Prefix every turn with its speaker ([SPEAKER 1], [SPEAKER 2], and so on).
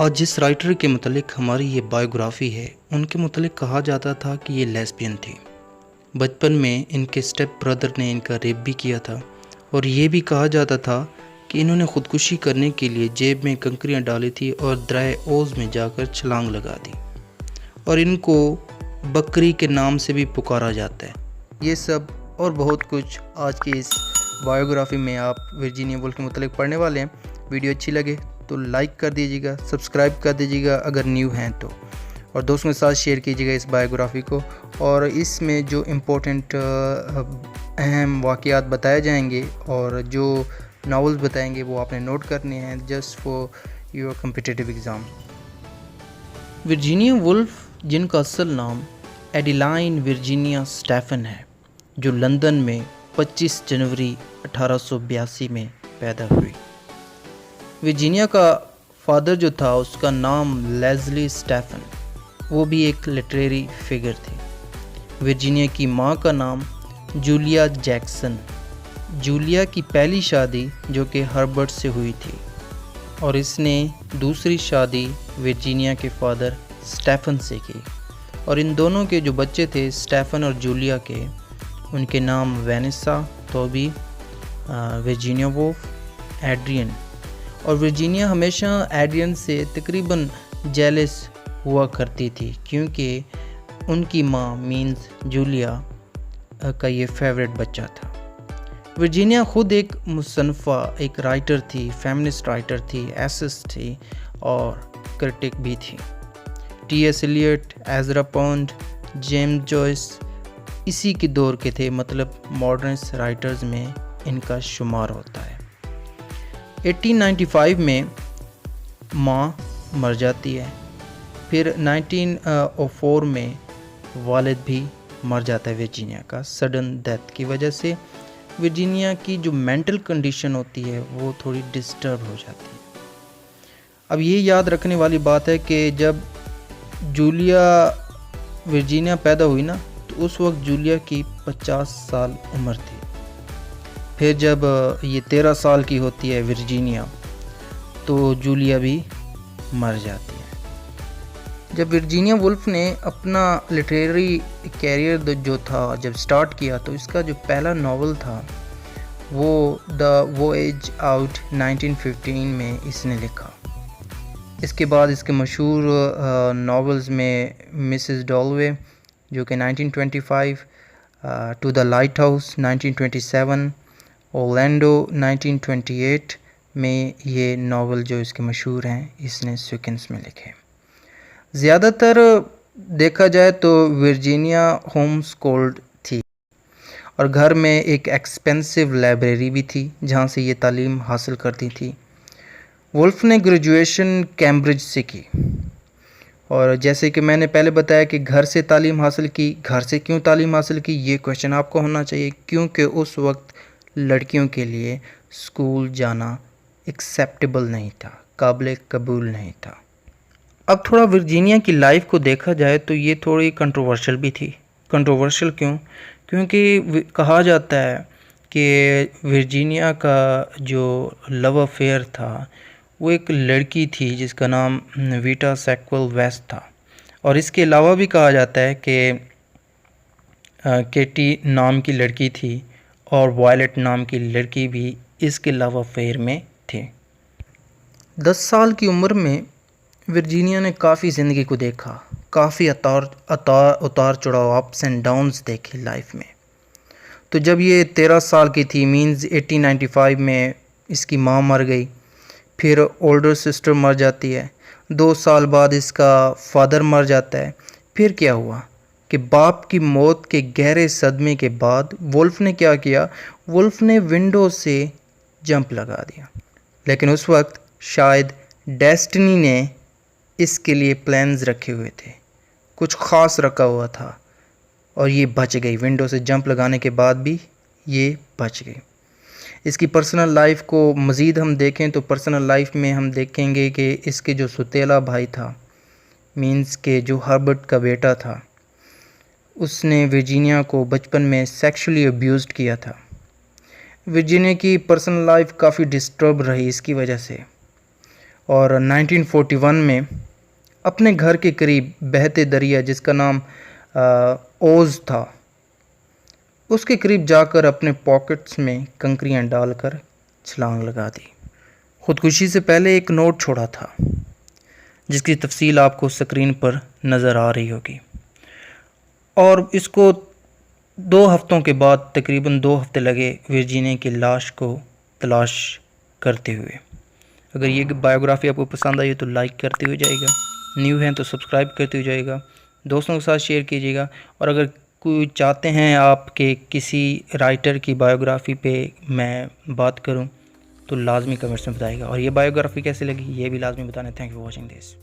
[SPEAKER 1] आज जिस राइटर के मुतलिक हमारी ये बायोग्राफ़ी है, उनके मुतलिक कहा जाता था कि ये लेस्बियन थी। बचपन में इनके स्टेप ब्रदर ने इनका रेप भी किया था और ये भी कहा जाता था कि इन्होंने ख़ुदकुशी करने के लिए जेब में कंकरियाँ डाली थी और दरिया ओज़ में जाकर छलांग लगा दी और इनको बकरी के नाम से भी पुकारा जाता है। ये सब और बहुत कुछ आज की इस बायोग्राफ़ी में आप वर्जीनिया वुल्फ के मुतलिक पढ़ने वाले हैं। वीडियो अच्छी लगे तो लाइक कर दीजिएगा, सब्सक्राइब कर दीजिएगा अगर न्यू हैं तो, और दोस्तों के साथ शेयर कीजिएगा इस बायोग्राफ़ी को। और इसमें जो इम्पोर्टेंट अहम वाक़यात बताए जाएंगे और जो नावल्स बताएंगे वो आपने नोट करने हैं just for your competitive exam. Virginia Woolf, जिनका असल नाम एडिलाइन वर्जीनिया स्टेफन है, जो लंदन में 25 जनवरी 1882 में पैदा हुई। वर्जीनिया का फादर जो था उसका नाम लेस्ली स्टेफन, वो भी एक लिटरेरी फिगर थी। वर्जीनिया की माँ का नाम जूलिया जैक्सन। जूलिया की पहली शादी जो कि हर्बर्ट से हुई थी और इसने दूसरी शादी वर्जीनिया के फादर स्टेफन से की, और इन दोनों के जो बच्चे थे स्टेफन और जूलिया के, उनके नाम Vanessa, Toby, Virginia Woolf, Adrian. और वर्जीनिया हमेशा एड्रियन से तकरीबन जेलस हुआ करती थी क्योंकि उनकी माँ मीन्स जूलिया का ये फेवरेट बच्चा था। वर्जीनिया ख़ुद एक मुसन्फ़ा, एक राइटर थी, फेमिनिस्ट राइटर थी, एसिस्ट थी और क्रिटिक भी थी। T S. Eliot, Ezra Pound, James Joyce इसी के दौर के थे, मतलब मॉडर्निस्ट राइटर्स में इनका शुमार होता है। 1895 में माँ मर जाती है, फिर 1904 में वालिद भी मर जाता है वर्जीनिया का सडन डेथ की वजह से। वर्जीनिया की जो मेंटल कंडीशन होती है वो थोड़ी डिस्टर्ब हो जाती है। अब ये याद रखने वाली बात है कि जब जूलिया वर्जीनिया पैदा हुई ना, तो उस वक्त जूलिया की 50 साल उम्र थी। फिर जब ये 13 साल की होती है वर्जीनिया, तो जूलिया भी मर जाती है। जब वर्जीनिया वुल्फ ने अपना लिटरेरी कैरियर जो था जब स्टार्ट किया, तो इसका जो पहला नावल था वो द वॉयेज आउट 1915 में इसने लिखा। इसके बाद इसके मशहूर नावल्स में मिसेस डॉलवे जो कि 1925, to the lighthouse 1927, Orlando 1928 में ये नावल जो इसके मशहूर हैं इसने सीक्वेंस में लिखे। ज़्यादातर देखा जाए तो वर्जीनिया होम स्कूल्ड थी और घर में एक एक्सपेंसिव लाइब्रेरी भी थी जहाँ से ये तालीम हासिल करती थी। वुल्फ ने ग्रेजुएशन कैम्ब्रिज से की, और जैसे कि मैंने पहले बताया कि घर से तालीम हासिल की। घर से क्यों तालीम हासिल की, ये क्वेश्चन आपको होना चाहिए, क्योंकि उस वक्त लड़कियों के लिए स्कूल जाना एक्सेप्टेबल नहीं था, काबिल कबूल नहीं था। अब थोड़ा वर्जीनिया की लाइफ को देखा जाए तो ये थोड़ी कंट्रोवर्शियल भी थी। कंट्रोवर्शियल क्यों? क्योंकि कहा जाता है कि वर्जीनिया का जो लव अफेयर था वो एक लड़की थी जिसका नाम वीटा सैकवेल वेस्ट था, और इसके अलावा भी कहा जाता है कि केटी नाम की लड़की थी और वायलेट नाम की लड़की भी इसके लव अफेयर में थे। 10 साल की उम्र में वर्जीनिया ने काफ़ी ज़िंदगी को देखा, काफ़ी उतार चढ़ाव, अप्स एंड डाउन्स देखे लाइफ में। तो जब ये 13 साल की थी, मींस 1895 में इसकी माँ मर गई, फिर ओल्डर सिस्टर मर जाती है, 2 साल बाद इसका फादर मर जाता है। फिर क्या हुआ कि बाप की मौत के गहरे सदमे के बाद वुल्फ ने क्या किया, वुल्फ ने विंडो से जंप लगा दिया। लेकिन उस वक्त शायद डेस्टिनी ने इसके लिए प्लान्स रखे हुए थे, कुछ ख़ास रखा हुआ था, और ये बच गई। विंडो से जंप लगाने के बाद भी ये बच गई। इसकी पर्सनल लाइफ को मज़ीद हम देखें तो पर्सनल लाइफ में हम देखेंगे कि इसके जो सुतेला भाई था, मीन्स के जो हर्बर्ट का बेटा था, उसने वर्जीनिया को बचपन में सेक्सुअली अब्यूज़्ड किया था। वर्जीनिया की पर्सनल लाइफ काफ़ी डिस्टर्ब रही इसकी वजह से। और 1941 में अपने घर के करीब बहते दरिया जिसका नाम ओज था, उसके करीब जाकर अपने पॉकेट्स में कंकरियां डालकर छलांग लगा दी। ख़ुदकुशी से पहले एक नोट छोड़ा था जिसकी तफसील आपको स्क्रीन पर नज़र आ रही होगी। और इसको 2 हफ्तों के बाद, तकरीबन 2 हफ्ते लगे वर्जीनिया की लाश को तलाश करते हुए। अगर ये बायोग्राफ़ी आपको पसंद आई तो लाइक करते हुए जाइएगा, न्यू हैं तो सब्सक्राइब करते हुए जाइएगा, दोस्तों के साथ शेयर कीजिएगा। और अगर कोई चाहते हैं आप कि किसी राइटर की बायोग्राफ़ी पे मैं बात करूं तो लाजमी कमेंट्स में बताइएगा। और ये बायोग्राफ़ी कैसी लगी ये भी लाजमी बताना। Thank you for watching this.